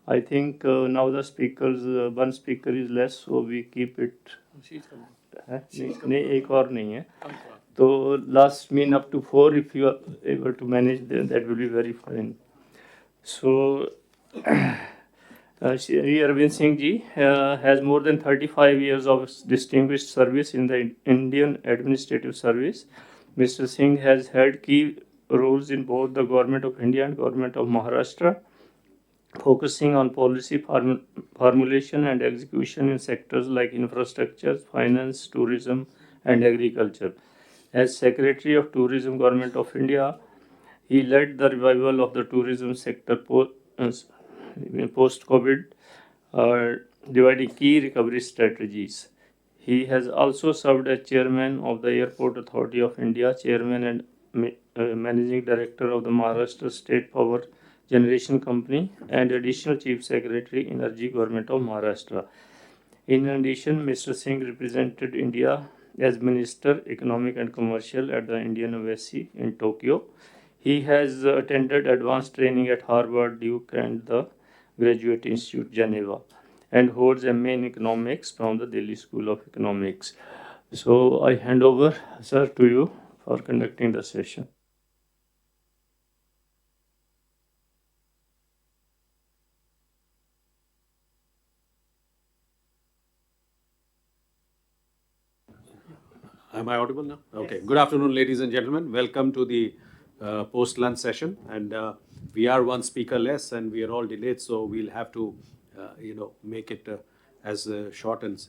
I think now the speakers, one speaker is less, so we keep it. नहीं एक और नहीं है तो last mean up to 4 if you are able to manage then that will be very fine. So Shri Arvind Singh ji has more than 35 years of distinguished service in the Indian Administrative Service. Mr. Singh has held key roles in both the Government of India and Government of Maharashtra, focusing on policy formulation and execution in sectors like infrastructure, finance, tourism, and agriculture. As Secretary of Tourism, Government of India, he led the revival of the tourism sector post-COVID, dividing key recovery strategies. He has also served as Chairman of the Airport Authority of India, Chairman and Managing Director of the Maharashtra State Power Generation Company, and Additional Chief Secretary, Energy, Government of Maharashtra. In addition, Mr. Singh represented India as Minister, Economic and Commercial at the Indian Embassy in Tokyo. He has attended advanced training at Harvard, Duke, and the Graduate Institute, Geneva, and holds MA in Economics from the Delhi School of Economics. So I hand over, sir, to you for conducting the session. Am I audible now? Okay. Good afternoon, ladies and gentlemen. Welcome to the post-lunch session. And we are one speaker less, and we are all delayed, so we'll have to, make it as short and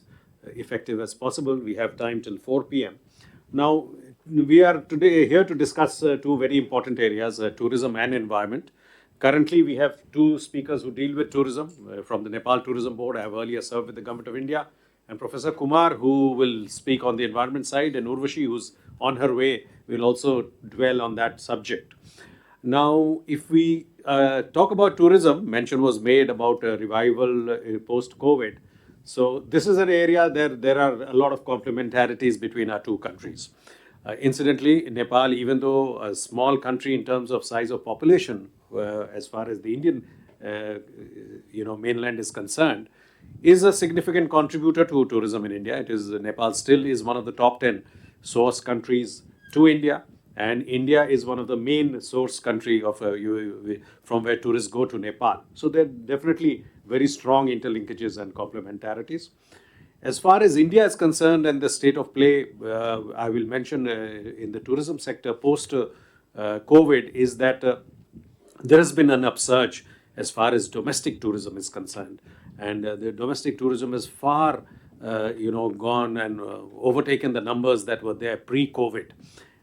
effective as possible. We have time till 4 p.m. Now, we are today here to discuss two very important areas, tourism and environment. Currently, we have two speakers who deal with tourism from the Nepal Tourism Board. I have earlier served with the Government of India. And Professor Kumar, who will speak on the environment side, and Urvashi, who's on her way, will also dwell on that subject. Now, if we talk about tourism, mention was made about a revival post-COVID. So this is an area there are a lot of complementarities between our two countries. Incidentally, Nepal, even though a small country in terms of size of population, as far as the Indian mainland is concerned, is a significant contributor to tourism in India. Nepal still is one of the top 10 source countries to India, and India is one of the main source country of from where tourists go to Nepal. So there are definitely very strong interlinkages and complementarities. As far as India is concerned and the state of play, I will mention in the tourism sector post COVID is that there has been an upsurge as far as domestic tourism is concerned. And the domestic tourism has far, gone and overtaken the numbers that were there pre-COVID.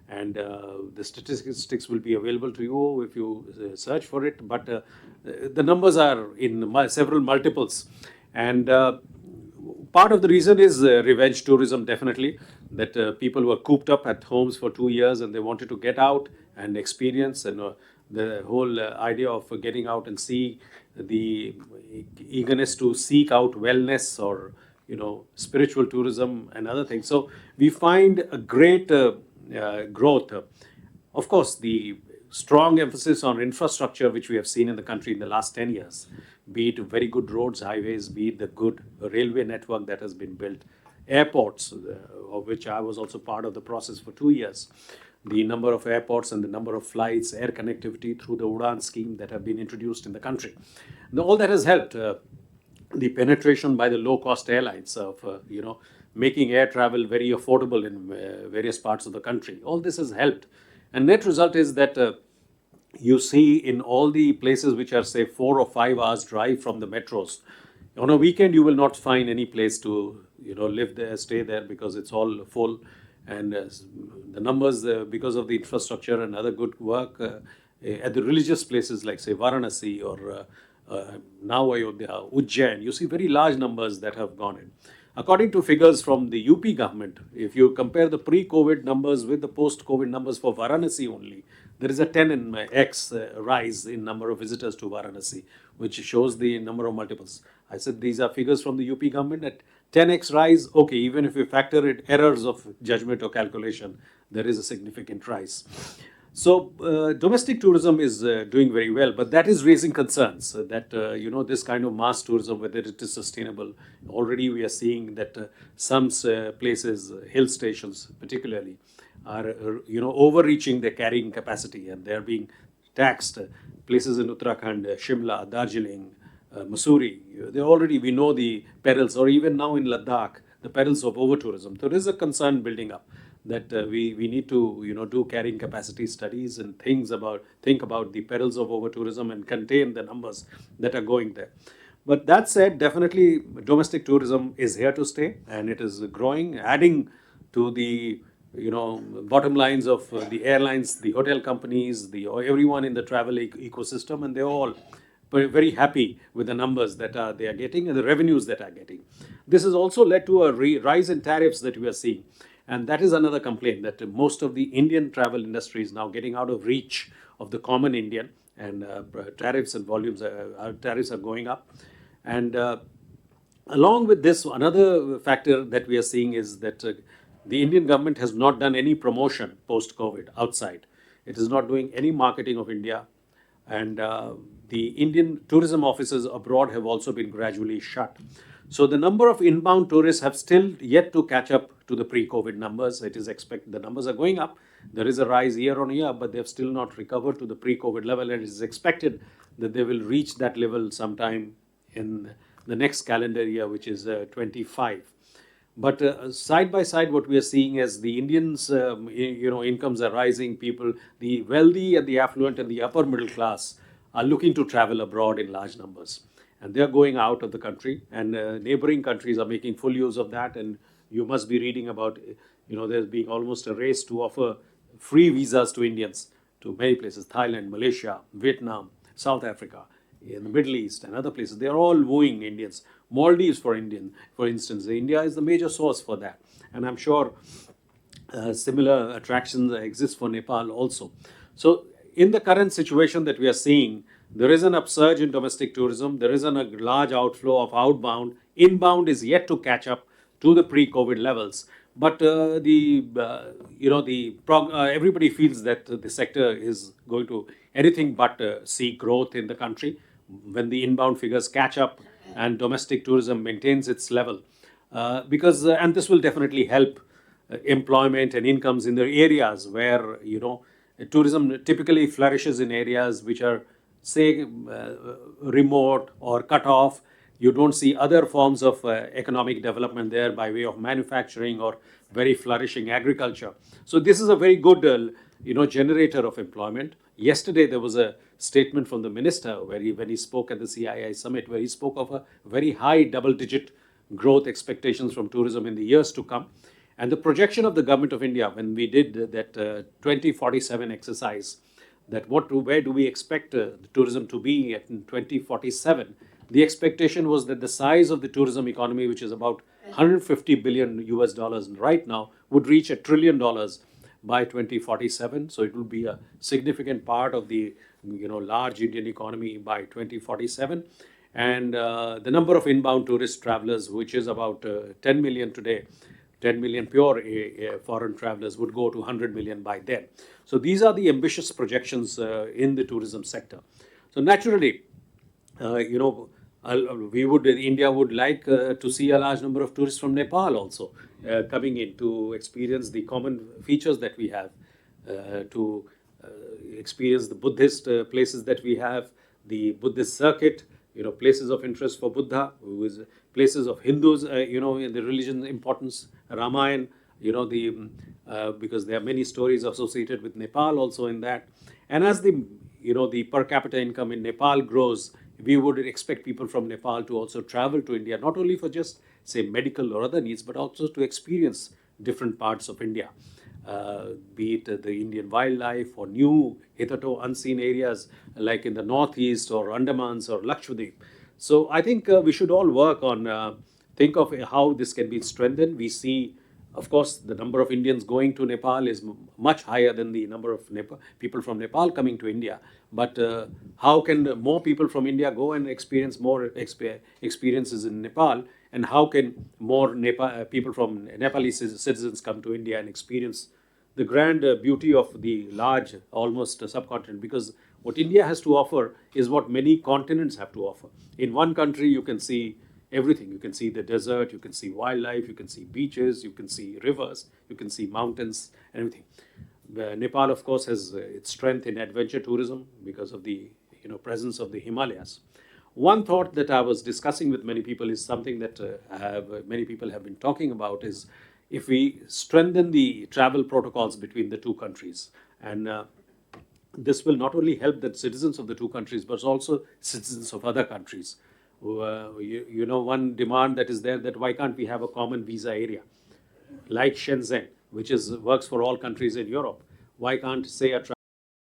And the statistics will be available to you if you search for it. But the numbers are in several multiples. And part of the reason is revenge tourism, definitely, that people were cooped up at homes for 2 years and they wanted to get out and experience. And the whole idea of getting out and see the eagerness to seek out wellness or spiritual tourism and other things. So we find a great growth. Of course, the strong emphasis on infrastructure which we have seen in the country in the last 10 years, be it very good roads, highways, be it the good railway network that has been built, airports, of which I was also part of the process for 2 years. The number of airports and the number of flights, air connectivity through the Udan scheme that have been introduced in the country. Now, all that has helped the penetration by the low-cost airlines of, making air travel very affordable in various parts of the country. All this has helped. And net result is that you see in all the places which are, say, 4 or 5 hours drive from the metros, on a weekend you will not find any place to, live there, stay there, because it's all full. And the numbers, because of the infrastructure and other good work at the religious places like, say, Varanasi or now Ayodhya, Ujjain, you see very large numbers that have gone in. According to figures from the UP government, if you compare the pre-COVID numbers with the post-COVID numbers for Varanasi only, there is a 10x rise in number of visitors to Varanasi, which shows the number of multiples. I said these are figures from the UP government at 10x rise. Okay, even if we factor in errors of judgment or calculation, there is a significant rise. So domestic tourism is doing very well, but that is raising concerns that this kind of mass tourism, whether it is sustainable. Already we are seeing that some places, hill stations particularly, are overreaching their carrying capacity, and they are being taxed. Places in Uttarakhand, Shimla, Darjeeling, Mussoorie, they already, we know the perils, or even now in Ladakh, the perils of over tourism. There is a concern building up that we need to do carrying capacity studies and think about the perils of over tourism and contain the numbers that are going there. But that said, definitely domestic tourism is here to stay, and it is growing, adding to the bottom lines of the airlines, the hotel companies, the everyone in the travel ecosystem, and they're all very happy with the numbers that they are getting and the revenues that are getting. This has also led to a rise in tariffs that we are seeing. And that is another complaint, that most of the Indian travel industry is now getting out of reach of the common Indian, and tariffs and tariffs are going up. And along with this, another factor that we are seeing is that the Indian government has not done any promotion post-COVID outside. It is not doing any marketing of India, and the Indian tourism offices abroad have also been gradually shut. So the number of inbound tourists have still yet to catch up to the pre-COVID numbers. It is expected the numbers are going up. There is a rise year on year, but they have still not recovered to the pre-COVID level, and it is expected that they will reach that level sometime in the next calendar year, which is 25. But side by side, what we are seeing is the Indians, incomes are rising. People, the wealthy and the affluent and the upper middle class, are looking to travel abroad in large numbers, and they are going out of the country. And neighboring countries are making full use of that. And you must be reading about, there's being almost a race to offer free visas to Indians to many places: Thailand, Malaysia, Vietnam, South Africa, in the Middle East and other places. They are all wooing Indians. Maldives, for instance, India is the major source for that, and I'm sure similar attractions exist for Nepal also. So, in the current situation that we are seeing, there is an upsurge in domestic tourism. There is a large outflow of outbound. Inbound is yet to catch up to the pre-COVID levels. But everybody feels that the sector is going to anything but see growth in the country when the inbound figures catch up and domestic tourism maintains its level. And this will definitely help employment and incomes in the areas where tourism typically flourishes, in areas which are, say, remote or cut off. You don't see other forms of economic development there by way of manufacturing or very flourishing agriculture. So this is a very good generator of employment. Yesterday there was a statement from the minister when he spoke at the CII summit, where he spoke of a very high double-digit growth expectations from tourism in the years to come. And the projection of the Government of India, when we did that 2047 exercise, that where do we expect the tourism to be in 2047, the expectation was that the size of the tourism economy, which is about 150 billion US dollars right now, would reach $1 trillion by 2047. So it will be a significant part of the large Indian economy by 2047. And the number of inbound tourist travelers, which is about 10 million today, 10 million pure foreign travelers, would go to 100 million by then. So these are the ambitious projections in the tourism sector. So naturally, India would like to see a large number of tourists from Nepal also coming in to experience the common features that we have, to experience the Buddhist places that we have, the Buddhist circuit, places of interest for Buddha, places of Hindus, in the religion importance, Ramayana, because there are many stories associated with Nepal also in that. And as the per capita income in Nepal grows, we would expect people from Nepal to also travel to India, not only for just, say, medical or other needs, but also to experience different parts of India, be it the Indian wildlife or new, hitherto unseen areas like in the northeast or Andamans or Lakshadweep. So I think we should all work on, think of how this can be strengthened. We see, of course, the number of Indians going to Nepal is much higher than the number of people from Nepal coming to India. But how can more people from India go and experience more experiences in Nepal? And how can more people from Nepalese citizens come to India and experience the grand beauty of the large, almost subcontinent, because what India has to offer is what many continents have to offer. In one country, you can see everything. You can see the desert, you can see wildlife, you can see beaches, you can see rivers, you can see mountains, everything. Nepal, of course, has its strength in adventure tourism because of the presence of the Himalayas. One thought that I was discussing with many people is something that many people have been talking about is if we strengthen the travel protocols between the two countries, and this will not only help the citizens of the two countries but also citizens of other countries. One demand that is there, that why can't we have a common visa area like Shenzhen, which works for all countries in Europe? Why can't, say, a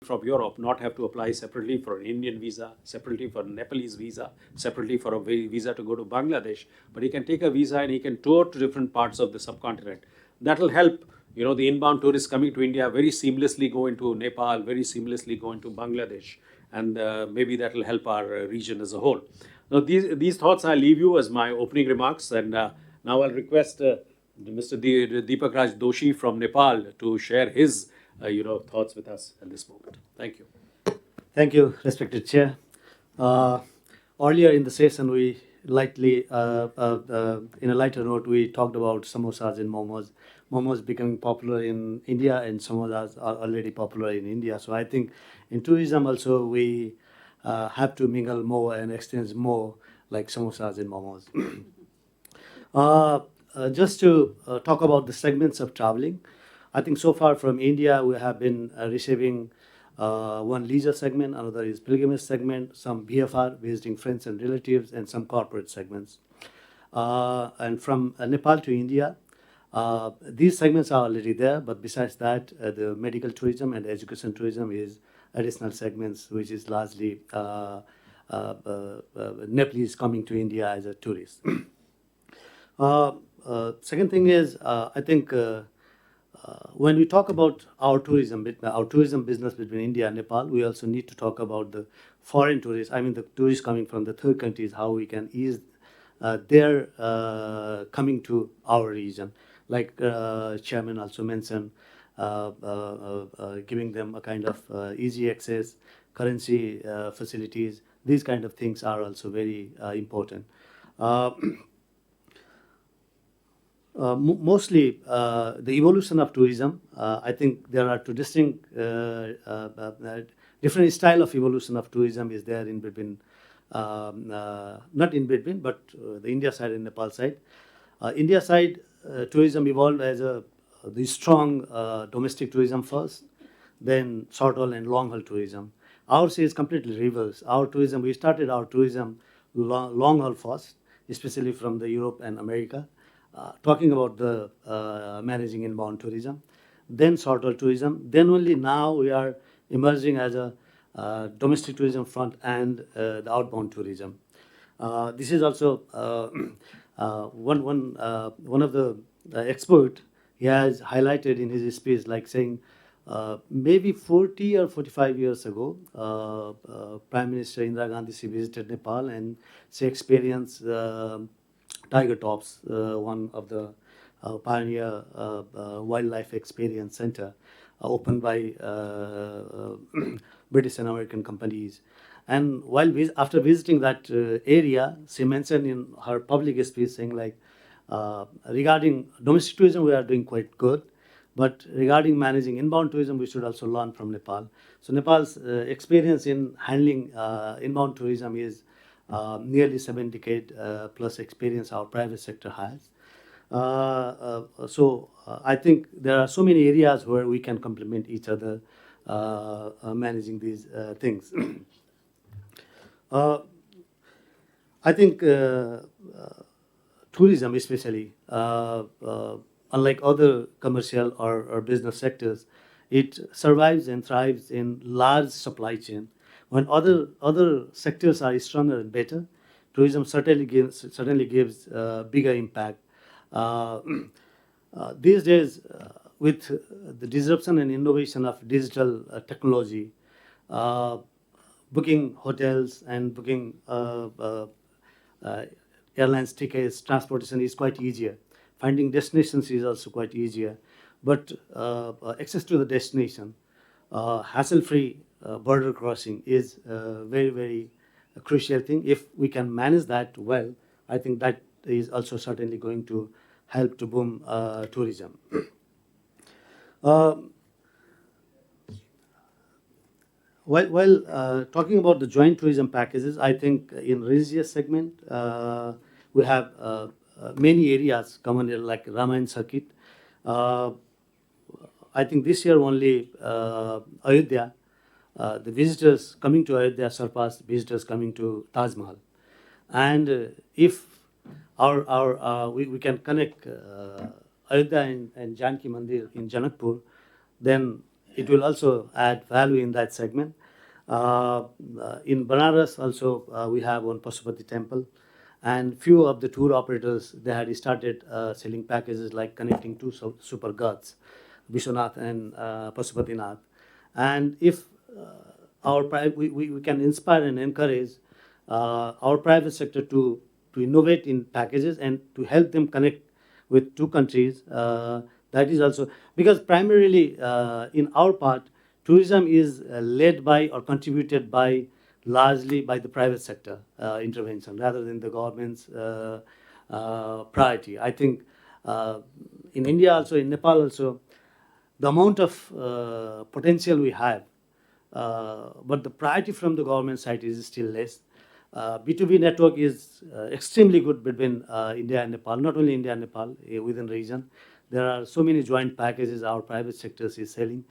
from Europe not have to apply separately for an Indian visa, separately for a Nepalese visa, separately for a visa to go to Bangladesh, but he can take a visa and he can tour to different parts of the subcontinent. That will help, the inbound tourists coming to India very seamlessly go into Nepal, very seamlessly go into Bangladesh, and maybe that will help our region as a whole. Now, these thoughts I leave you as my opening remarks, and now I'll request Mr. Deepak Raj Doshi from Nepal to share his thoughts with us at this moment. Thank you. Thank you, respected Chair. Uh, Earlier in the session, we lightly, in a lighter note, we talked about samosas and momos. Momos becoming popular in India, and samosas are already popular in India. So I think in tourism also we have to mingle more and exchange more, like samosas and momos. Just to talk about the segments of traveling, I think so far from India we have been receiving one leisure segment, another is pilgrimage segment, some BFR, visiting friends and relatives, and some corporate segments. And from Nepal to India, these segments are already there, but besides that, the medical tourism and education tourism is additional segments, which is largely Nepalese coming to India as a tourist. Second thing is, I think when we talk about our tourism business between India and Nepal, we also need to talk about the foreign tourists. I mean, the tourists coming from the third countries, how we can ease their coming to our region. Like Chairman also mentioned, giving them a kind of easy access, currency facilities. These kind of things are also very important. Mostly the evolution of tourism, I think there are two distinct, different style of evolution of tourism is there in between, not in between, but the India side and Nepal side. India side, tourism evolved as the strong domestic tourism first, then short haul and long haul tourism. Ours is completely reverse. Our tourism, we started our tourism long haul first, especially from the Europe and America. Talking about the managing inbound tourism, then short haul tourism, then only now we are emerging as a domestic tourism front and the outbound tourism. This is also one of the expert, he has highlighted in his speech, like saying maybe 40 or 45 years ago, Prime Minister Indira Gandhi, she visited Nepal and she experienced Tiger Tops, one of the pioneer wildlife experience center opened by British and American companies. And after visiting that area, she mentioned in her public speech saying like, regarding domestic tourism, we are doing quite good. But regarding managing inbound tourism, we should also learn from Nepal. So Nepal's experience in handling inbound tourism is nearly 7 decade plus experience our private sector has. So I think there are so many areas where we can complement each other managing these things. I think tourism especially, unlike other commercial or business sectors, it survives and thrives in large supply chain. When other sectors are stronger and better, tourism certainly gives bigger impact. These days, with the disruption and innovation of digital technology, booking hotels and booking airlines tickets, transportation is quite easier. Finding destinations is also quite easier. but access to the destination, hassle-free border crossing is very, very crucial thing. If we can manage that well, I think that is also certainly going to help to boom tourism. While talking about the joint tourism packages, I think in religious segment, we have many areas commonly like Ramayan circuit. I think this year only Ayodhya, the visitors coming to Ayodhya surpassed visitors coming to Taj Mahal. And if we can connect Ayodhya and Janki Mandir in Janakpur, then it will also add value in that segment. In Banaras also we have one Pasupati temple, and few of the tour operators, they had started selling packages like connecting two super gods, Vishwanath and Pasupatinath. And if we can inspire and encourage our private sector to innovate in packages and to help them connect with two countries. That is also because primarily in our part, tourism is led by or contributed by largely by the private sector intervention rather than the government's priority. I think in India also, in Nepal also, the amount of potential we have, but the priority from the government side is still less. B2B network is extremely good between India and Nepal, not only India and Nepal, within region. There are so many joint packages our private sectors is selling.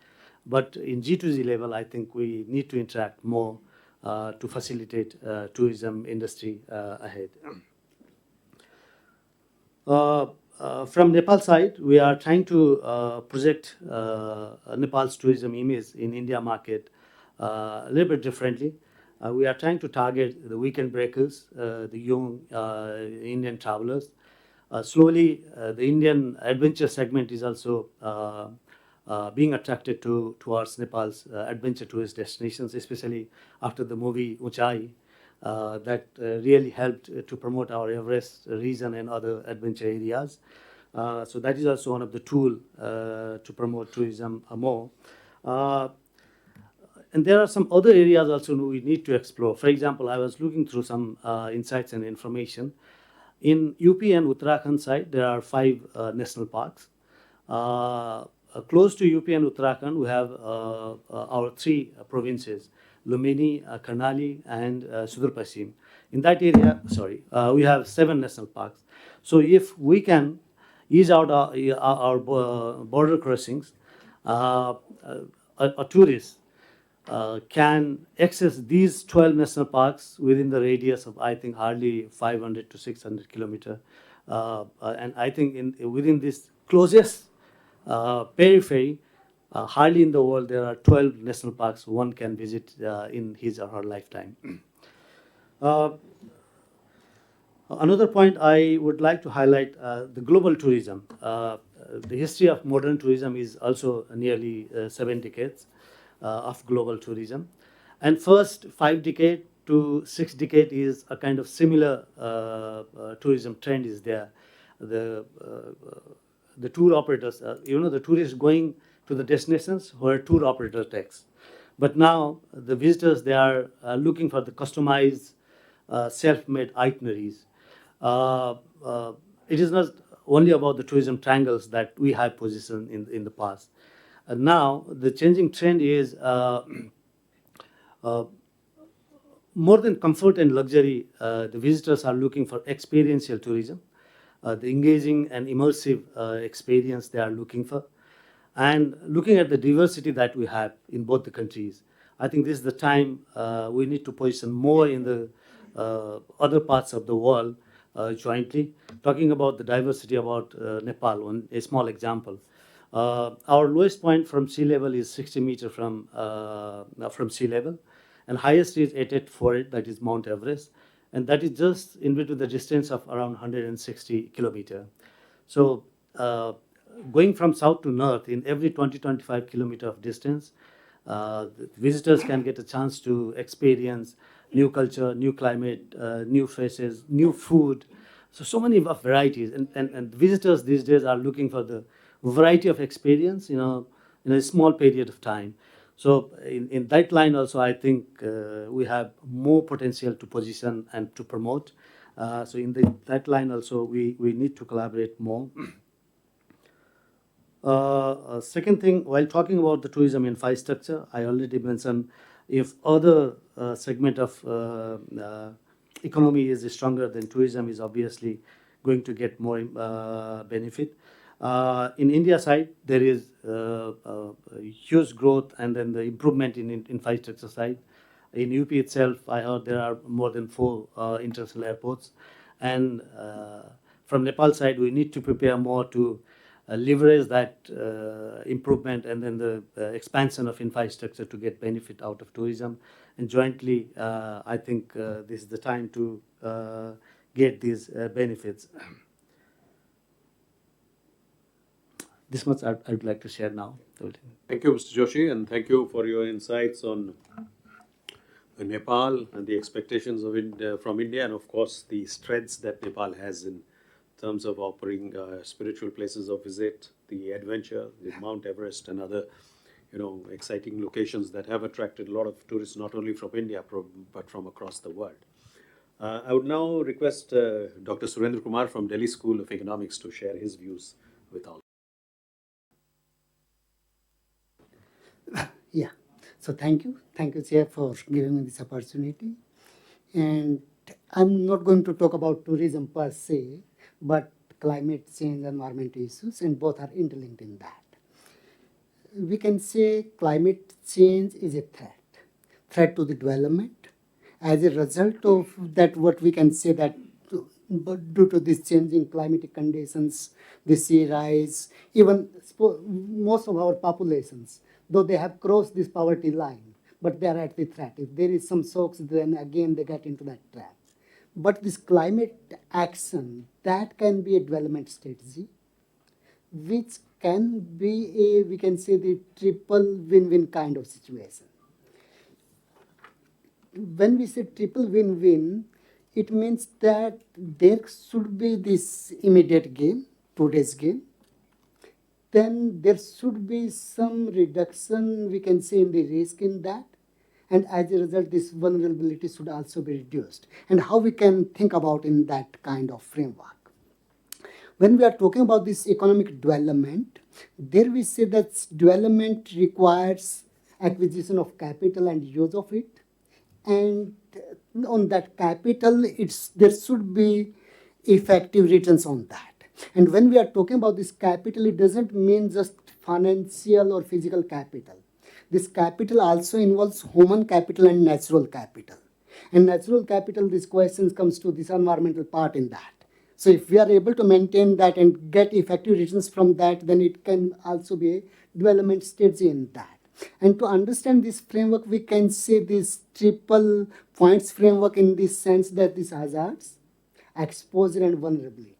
But in G2G level, I think we need to interact more to facilitate tourism industry ahead. From Nepal side, we are trying to project Nepal's tourism image in India market a little bit differently. We are trying to target the weekend breakers, the young Indian travelers. Slowly, the Indian adventure segment is also being attracted towards Nepal's adventure tourist destinations, especially after the movie Uchai, that really helped to promote our Everest region and other adventure areas. So that is also one of the tools to promote tourism more. And there are some other areas also we need to explore. For example, I was looking through some insights and information. In UP and Uttarakhand side, there are 5 national parks. Close to UP and Uttarakhand, we have our 3 provinces, Lumbini, Karnali, and Sudur Pasim. In that area, we have 7 national parks. So if we can ease out our border crossings, a tourist can access these 12 national parks within the radius of, I think, hardly 500 to 600 kilometers. And I think within this closest periphery, hardly in the world there are 12 national parks one can visit in his or her lifetime. Another point I would like to highlight, the global tourism. The history of modern tourism is also nearly 7 decades of global tourism. And first 5 decade to 6 decade is a kind of similar tourism trend is there. The tour operators, the tourists going to the destinations where tour operator takes. But now the visitors, they are looking for the customized self-made itineraries. It is not only about the tourism triangles that we have positioned in the past. Now the changing trend is more than comfort and luxury, the visitors are looking for experiential tourism, the engaging and immersive experience they are looking for. And looking at the diversity that we have in both the countries, I think this is the time we need to position more in the other parts of the world jointly. Talking about the diversity about Nepal, a small example. Our lowest point from sea level is 60 meters from sea level, and highest is 8848, that is Mount Everest, and that is just in between the distance of around 160 kilometers. So going from south to north in every 20-25 kilometers of distance, the visitors can get a chance to experience new culture, new climate, new faces, new food. So many of varieties, and visitors these days are looking for the variety of experience, in a small period of time. So in that line also, I think we have more potential to position and to promote. So in that line also, we need to collaborate more. Second thing, while talking about the tourism infrastructure, I already mentioned if other segment of economy is stronger, then tourism is obviously going to get more benefit. In India side, there is huge growth and then the improvement in infrastructure side. In UP itself, I heard there are more than 4 international airports. And from Nepal side, we need to prepare more to leverage that improvement and then the expansion of infrastructure to get benefit out of tourism. And jointly, I think this is the time to get these benefits. This much I would like to share now. Thank you, Mr. Joshi, and thank you for your insights on Nepal and the expectations of from India, and of course the strengths that Nepal has in terms of offering spiritual places of visit, the adventure, the Mount Everest, and other, exciting locations that have attracted a lot of tourists, not only from India but from across the world. I would now request Dr. Surender Kumar from Delhi School of Economics to share his views with all. Yeah. So thank you, Chair, for giving me this opportunity. And I'm not going to talk about tourism per se, but climate change, environmental issues, and both are interlinked in that. We can say climate change is a threat to the development. As a result of that, what we can say that due to this changing climatic conditions, the sea rise, even most of our populations, though they have crossed this poverty line, but they are at the threat. If there is some shocks, then again they get into that trap. But this climate action, that can be a development strategy, which can be we can say the triple win-win kind of situation. When we say triple win-win, it means that there should be this immediate gain, today's gain. Then there should be some reduction, we can say, in the risk in that. And as a result, this vulnerability should also be reduced. And how we can think about in that kind of framework. When we are talking about this economic development, there we say that development requires acquisition of capital and use of it. And on that capital, there should be effective returns on that. And when we are talking about this capital, it doesn't mean just financial or physical capital. This capital also involves human capital and natural capital. And natural capital, this question comes to this environmental part in that. So if we are able to maintain that and get effective returns from that, then it can also be a development stage in that. And to understand this framework, we can say this triple points framework in this sense that these hazards, exposure and vulnerability.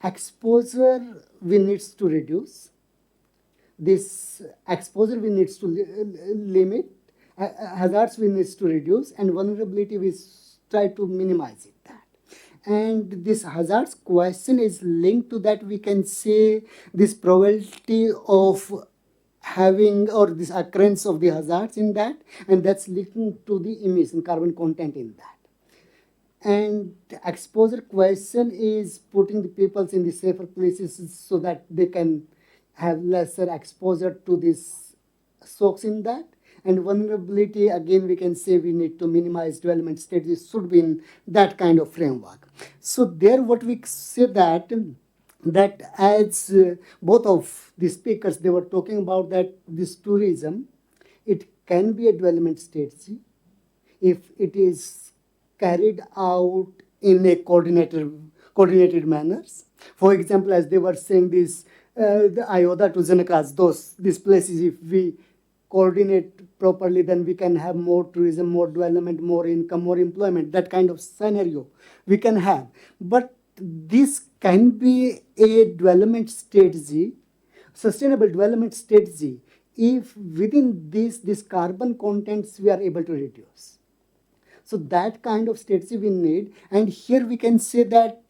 Exposure we needs to reduce. This exposure we needs to limit. Hazards we needs to reduce, and vulnerability we try to minimize it. And this hazards question is linked to that. We can say this probability of having or this occurrence of the hazards in that, and that's linked to the emission carbon content in that. And exposure question is putting the peoples in the safer places so that they can have lesser exposure to these shocks in that. And vulnerability, again, we can say we need to minimize development stages should be in that kind of framework. So there what we say that as both of the speakers, they were talking about that this tourism, it can be a development strategy if it is carried out in a coordinated manners. For example, as they were saying this, the Ayodhya to Janakras, these places, if we coordinate properly, then we can have more tourism, more development, more income, more employment, that kind of scenario we can have. But this can be a development strategy, sustainable development strategy, if within this carbon contents we are able to reduce. So that kind of strategy we need. And here we can say that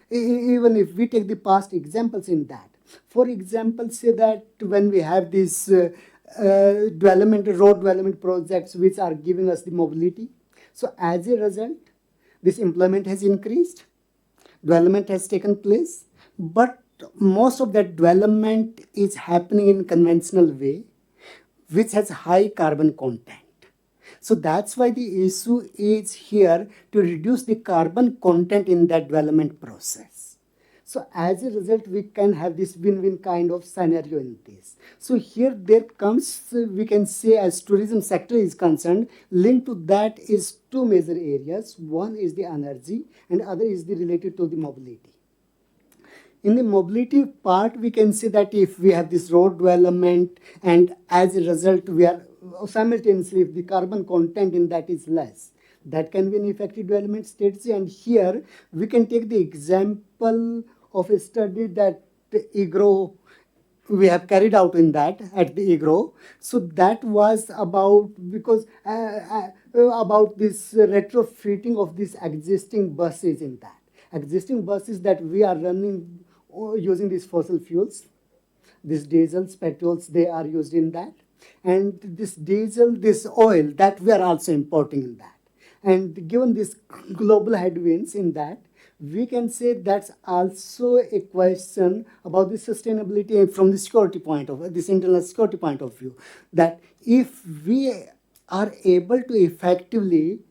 even if we take the past examples in that, For example, say that when we have these road development projects which are giving us the mobility, so as a result, this employment has increased, development has taken place, but most of that development is happening in conventional way, which has high carbon content. So that's why the issue is here to reduce the carbon content in that development process. So as a result, we can have this win-win kind of scenario in this. So here there comes, we can say, as tourism sector is concerned, linked to that is two major areas. One is the energy and other is the related to the mobility. In the mobility part, we can say that if we have this road development and as a result we are simultaneously, if the carbon content in that is less, that can be an effective development strategy. And here we can take the example of a study that Egrow we have carried out in that at the Egrow. So that was about about this retrofitting of these existing buses in that. Existing buses that we are running using these fossil fuels, these diesels, petrols, they are used in that. And this diesel, this oil, that we are also importing in that. And given this global headwinds in that, we can say that's also a question about the sustainability from the security point of view, this internal security point of view, that if we are able to effectively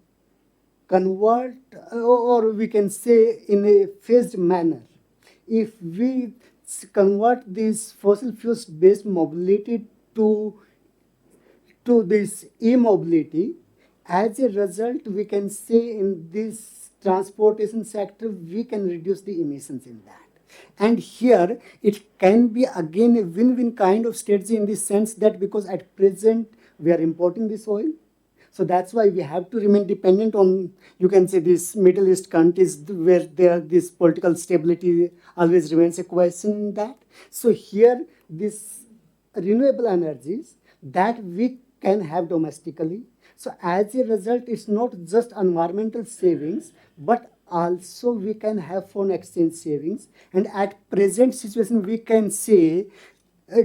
convert, or we can say in a phased manner, if we convert this fossil fuels based mobility to this e-mobility, as a result, we can say in this transportation sector, we can reduce the emissions in that. And here, it can be again a win-win kind of strategy in the sense that because at present, we are importing this oil. So that's why we have to remain dependent on, you can say, these Middle East countries where this political stability always remains a question in that. So here, this renewable energies that we can have domestically. So as a result, it's not just environmental savings, but also we can have foreign exchange savings. And at present situation, we can say,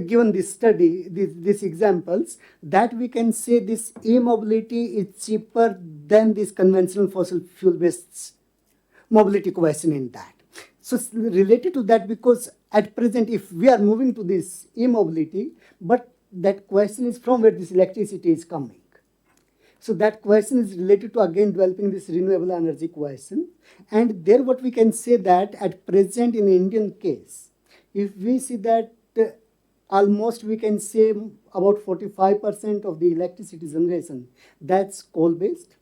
given this study, these examples, that we can say this e-mobility is cheaper than this conventional fossil fuel-based mobility question in that. So related to that, because at present, if we are moving to this e-mobility, but that question is from where this electricity is coming. So that question is related to, again, developing this renewable energy question. And there what we can say that at present in Indian case, if we see that almost we can say about 45% of the electricity generation, that's coal-based,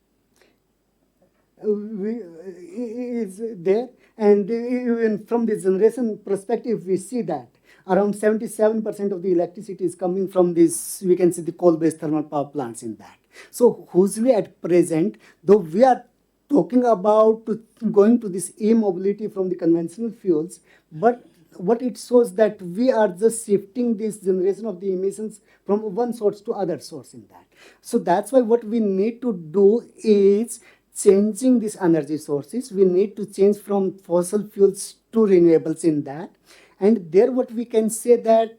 is there. And even from the generation perspective, we see that around 77% of the electricity is coming from this, we can see the coal-based thermal power plants in that. So hugely at present, though we are talking about going to this e-mobility from the conventional fuels, but what it shows that we are just shifting this generation of the emissions from one source to other source in that. So that's why what we need to do is changing these energy sources. We need to change from fossil fuels to renewables in that. And there what we can say that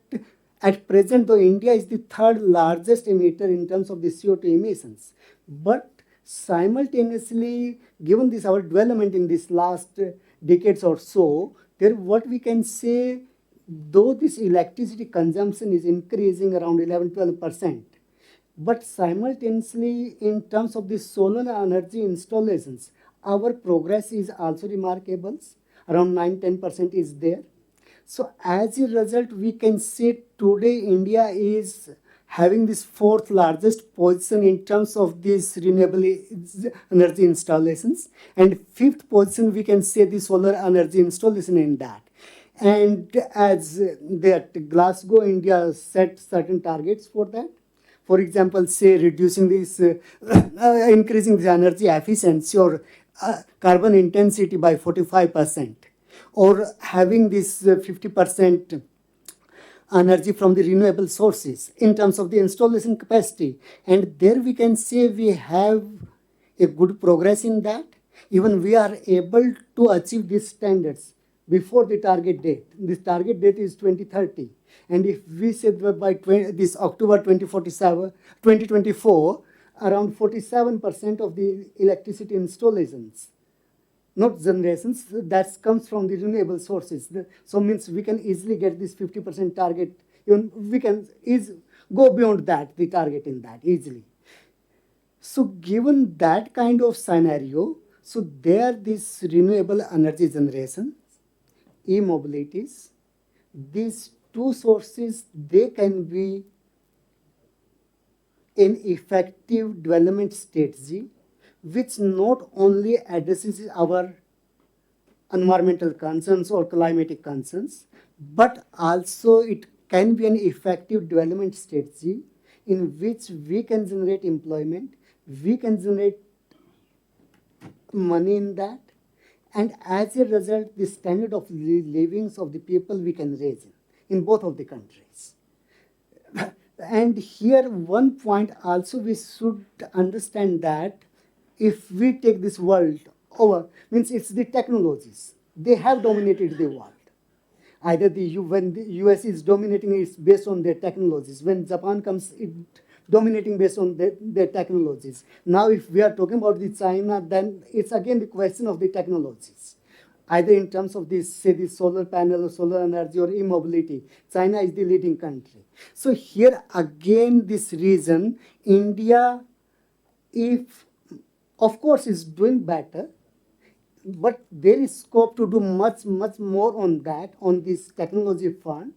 at present, though India is the third largest emitter in terms of the CO2 emissions, but simultaneously, given this our development in this last decades or so, there what we can say, though this electricity consumption is increasing around 11-12%, but simultaneously in terms of the solar energy installations, our progress is also remarkable. Around 9-10% is there. So as a result, we can say today India is having this fourth largest position in terms of these renewable energy installations, and fifth position we can say the solar energy installation in that. And as that Glasgow, India set certain targets for that. For example, say reducing this, increasing the energy efficiency or carbon intensity by 45%, or having this 50% energy from the renewable sources in terms of the installation capacity. And there we can say we have a good progress in that. Even we are able to achieve these standards before the target date. This target date is 2030. And if we say that by this October 2024, around 47% of the electricity installations, not generations, that comes from the renewable sources. So means we can easily get this 50% target. Even we can go beyond that, the target in that easily. So given that kind of scenario, so there this renewable energy generation, e-mobilities, these two sources, they can be an effective development strategy which not only addresses our environmental concerns or climatic concerns, but also it can be an effective development strategy in which we can generate employment, we can generate money in that, and as a result, the standard of livings of the people we can raise in both of the countries. And here one point also we should understand that if we take this world over, means it's the technologies. They have dominated the world. Either when the US is dominating, it's based on their technologies. When Japan comes, it dominating based on their technologies. Now, if we are talking about the China, then it's again the question of the technologies. Either in terms of this, say, the solar panel or solar energy or e-mobility, China is the leading country. So here again, this reason, India, if of course is doing better, but there is scope to do much more on that, on this technology front,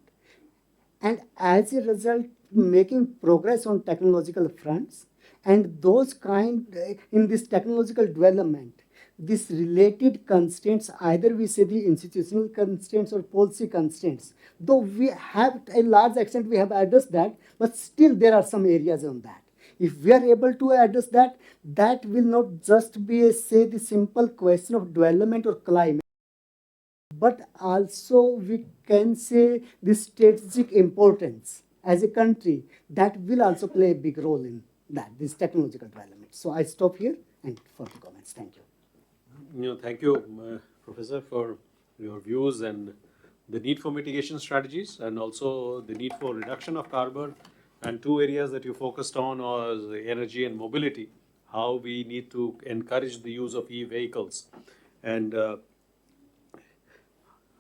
and as a result making progress on technological fronts, and those kind in this technological development, these related constraints, either we say the institutional constraints or policy constraints, though we have a large extent we have addressed that, but still there are some areas on that. If we are able to address that, that will not just be a, say, the simple question of development or climate, but also we can say the strategic importance as a country that will also play a big role in that, this technological development. So I stop here and for the comments. Thank you. Thank you, Professor, for your views and the need for mitigation strategies and also the need for reduction of carbon. And two areas that you focused on was energy and mobility, how we need to encourage the use of e-vehicles and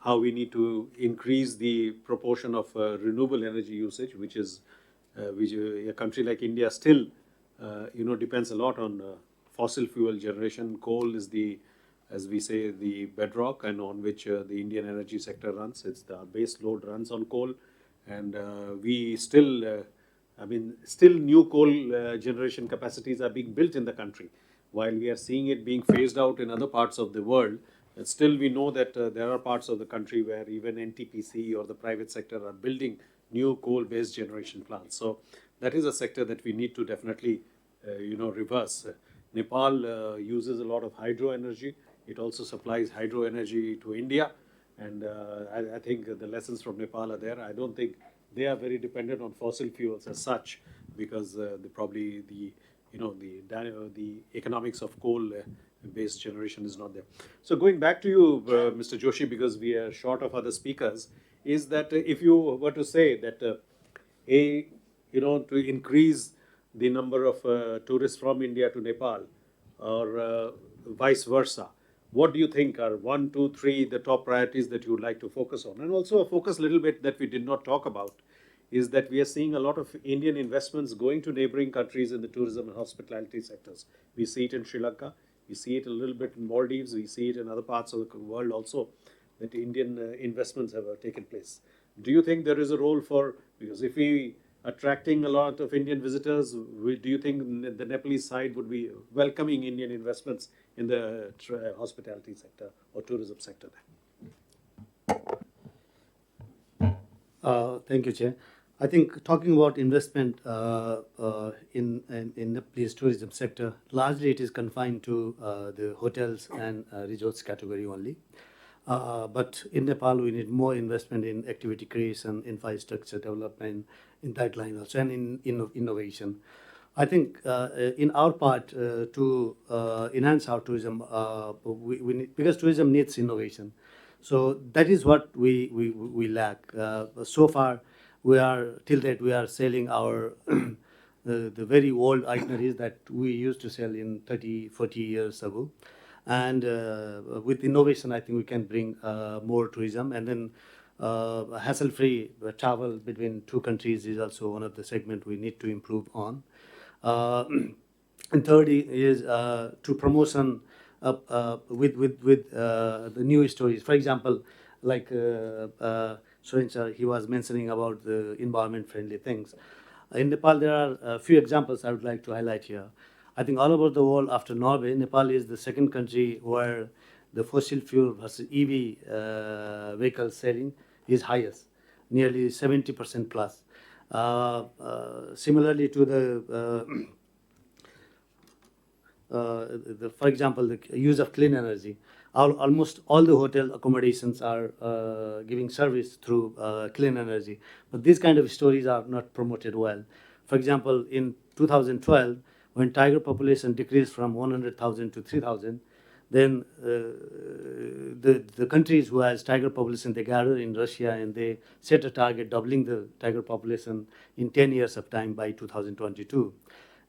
how we need to increase the proportion of renewable energy usage, which a country like India still, depends a lot on fossil fuel generation. Coal is as we say, the bedrock and on which the Indian energy sector runs. It's the base load runs on coal, and we still, still new coal generation capacities are being built in the country, while we are seeing it being phased out in other parts of the world. And still, we know that there are parts of the country where even NTPC or the private sector are building new coal-based generation plants. So that is a sector that we need to definitely, reverse. Nepal uses a lot of hydro energy. It also supplies hydro energy to India, and I think the lessons from Nepal are there. I don't think they are very dependent on fossil fuels as such, because probably the economics of coal-based generation is not there. So going back to you, Mr. Joshi, because we are short of other speakers, is that if you were to say that to increase the number of tourists from India to Nepal, or vice versa, what do you think are 1, 2, 3 the top priorities that you would like to focus on? And also a focus a little bit that we did not talk about is that we are seeing a lot of Indian investments going to neighboring countries in the tourism and hospitality sectors. We see it in Sri Lanka, we see it a little bit in Maldives, we see it in other parts of the world also, that Indian investments have taken place. Do you think there is a role for, because if we attracting a lot of Indian visitors, do you think the Nepalese side would be welcoming Indian investments in the hospitality sector or tourism sector there? Thank you, Chair. I think talking about investment in the Nepalese tourism sector, largely it is confined to the hotels and resorts category only. But in Nepal, we need more investment in activity creation, infrastructure development, in that line also, and in innovation. I think in our part to enhance our tourism, we need, because tourism needs innovation. So that is what we lack. So far, till date, we are selling our the very old itineraries that we used to sell in 30, 40 years ago. And with innovation, I think we can bring more tourism. And then hassle-free travel between two countries is also one of the segment we need to improve on. And third is to promotion with the new stories. For example, like Surender, he was mentioning about the environment-friendly things. In Nepal, there are a few examples I would like to highlight here. I think all over the world, after Norway, Nepal is the second country where the fossil fuel versus EV vehicle selling is highest, nearly 70% plus. Similarly to for example, the use of clean energy. Almost all the hotel accommodations are giving service through clean energy, but these kind of stories are not promoted well. For example, in 2012, when tiger population decreased from 100,000 to 3,000, then the countries who has tiger population, they gather in Russia and they set a target doubling the tiger population in 10 years of time by 2022.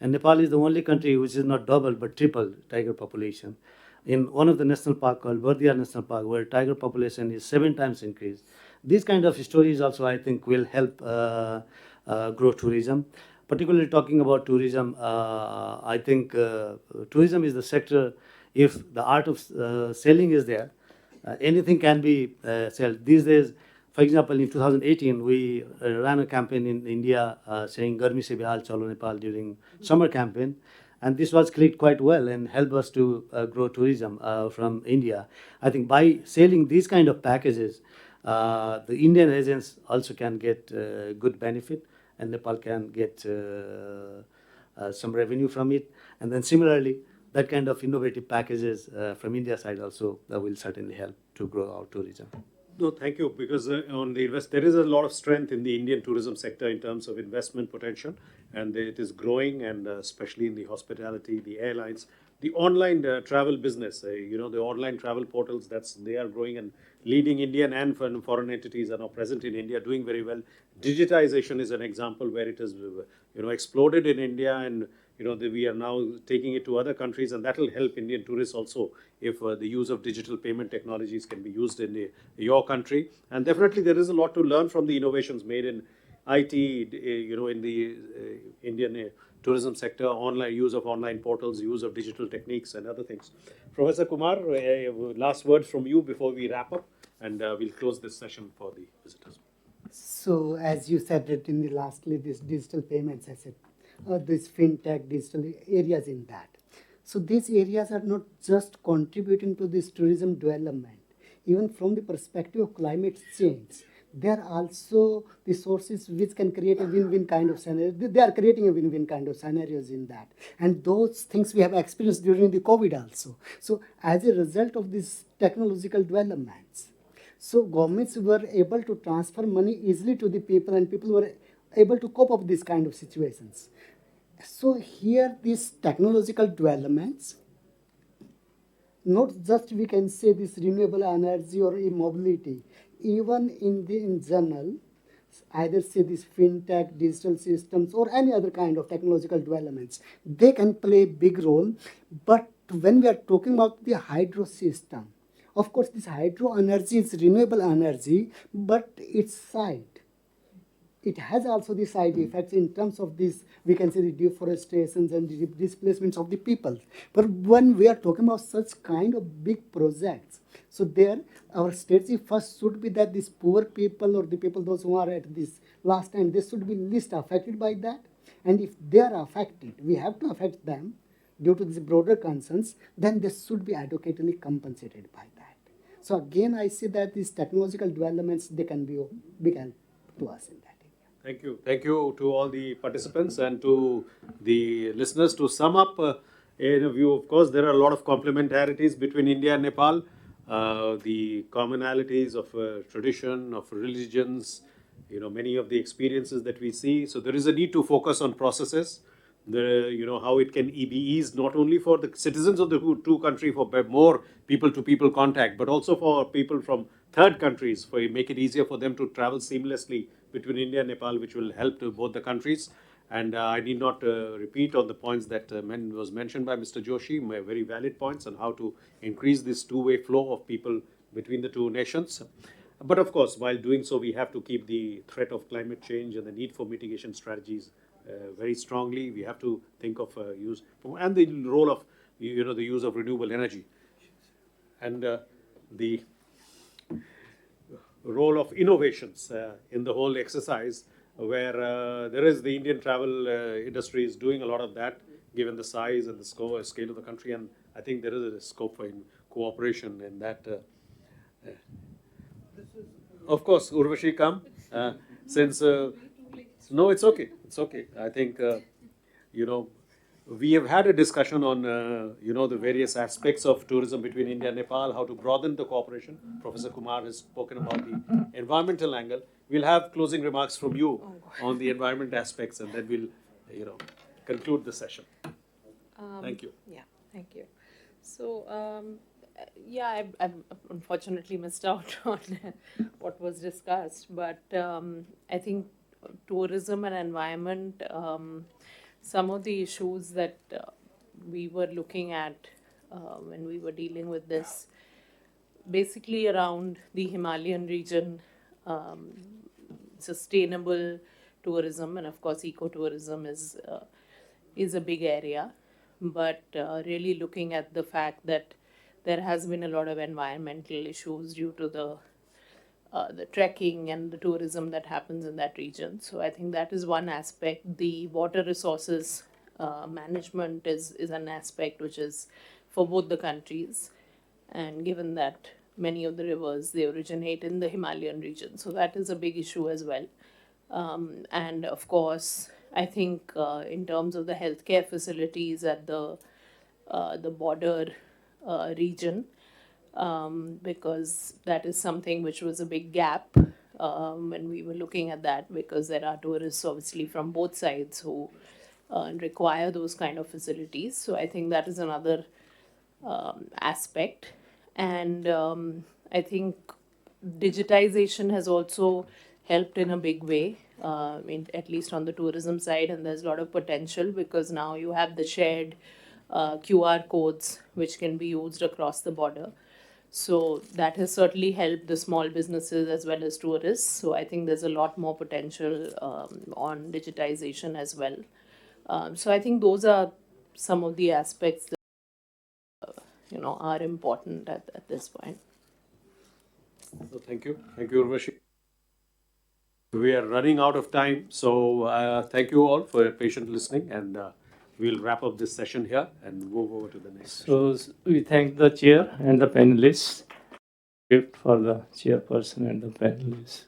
And Nepal is the only country which is not double but triple tiger population. In one of the national park called Bardia National Park, where tiger population is 7 times increased. These kind of stories also, I think, will help grow tourism. Particularly talking about tourism, I think tourism is the sector. If the art of selling is there, anything can be sold. These days, for example, in 2018, we ran a campaign in India saying "Garmi se Bihal Chalo Nepal" during summer campaign, and this was clicked quite well and helped us to grow tourism from India. I think by selling these kind of packages, the Indian agents also can get good benefit, and Nepal can get some revenue from it. And then similarly, that kind of innovative packages from India side also will certainly help to grow our tourism. No, thank you. Because on the there is a lot of strength in the Indian tourism sector in terms of investment potential, and it is growing, and especially in the hospitality, the airlines, the online travel business. The online travel portals, they are growing, and leading Indian and foreign entities are now present in India, doing very well. Digitization is an example where it has exploded in India, and we are now taking it to other countries, and that will help Indian tourists also if the use of digital payment technologies can be used in your country. And definitely there is a lot to learn from the innovations made in IT, in the Indian tourism sector, online use of online portals, use of digital techniques and other things. Professor Kumar, last words from you before we wrap up, and we'll close this session for the visitors. So as you said it in the lastly, this digital payments, I said, this fintech, digital areas in that. So these areas are not just contributing to this tourism development, even from the perspective of climate change. They are also the sources which can create a win-win kind of scenario. They are creating a win-win kind of scenarios in that. And those things we have experienced during the COVID also. So as a result of these technological developments, so governments were able to transfer money easily to the people, and people were able to cope up with these kind of situations. So here these technological developments, not just we can say this renewable energy or e-mobility, even in general, either say this fintech, digital systems, or any other kind of technological developments, they can play a big role. But when we are talking about the hydro system, of course this hydro energy is renewable energy, but its side, it has also the side effects in terms of this, we can say the deforestations and the displacements of the people. But when we are talking about such kind of big projects, so there our strategy first should be that these poor people or the people, those who are at this last end, they should be least affected by that. And if they are affected, we have to affect them due to these broader concerns, then they should be adequately compensated by that. So again, I see that these technological developments, they can be a big help to us in that. Thank you. Thank you to all the participants and to the listeners. To sum up, in a view, of course, there are a lot of complementarities between India and Nepal. The commonalities of tradition, of religions, many of the experiences that we see. So there is a need to focus on processes. how it can be eased not only for the citizens of the two country for more people-to-people contact, but also for people from third countries, for make it easier for them to travel seamlessly between India and Nepal, which will help to both the countries. And I need not repeat on the points that was mentioned by Mr. Joshi, very valid points on how to increase this two-way flow of people between the two nations. But of course, while doing so, we have to keep the threat of climate change and the need for mitigation strategies very strongly. We have to think of use and the role of the use of renewable energy, and the role of innovations in the whole exercise, where there is the Indian travel industry is doing a lot of that, given the size and the scale of the country, and I think there is a scope for cooperation in that. Of course, Urvashi, come. Since no, it's okay. It's okay. I think we have had a discussion on the various aspects of tourism between India and Nepal, how to broaden the cooperation. Professor Kumar has spoken about the environmental angle. We'll have closing remarks from you on the environment aspects, and then we'll conclude the session. Thank you. Yeah, thank you. So, yeah, I've unfortunately missed out on what was discussed, but I think tourism and environment, some of the issues that we were looking at when we were dealing with this, basically around the Himalayan region, sustainable tourism, and of course ecotourism is a big area, but really looking at the fact that there has been a lot of environmental issues due to the trekking and the tourism that happens in that region. So I think that is one aspect. The water resources management is an aspect which is for both the countries, and given that many of the rivers, they originate in the Himalayan region, so that is a big issue as well. And of course, I think in terms of the healthcare facilities at the border region, because that is something which was a big gap when we were looking at that, because there are tourists obviously from both sides who require those kind of facilities. So I think that is another aspect. And I think digitization has also helped in a big way, at least on the tourism side, and there's a lot of potential because now you have the shared QR codes which can be used across the border. So that has certainly helped the small businesses as well as tourists. So I think there's a lot more potential on digitization as well. So I think those are some of the aspects that are important at this point. So thank you, Urvashi. We are running out of time, so thank you all for your patient listening, and we'll wrap up this session here and move over to the next session. So we thank the chair and the panelists. Gift for the chairperson and the panelists.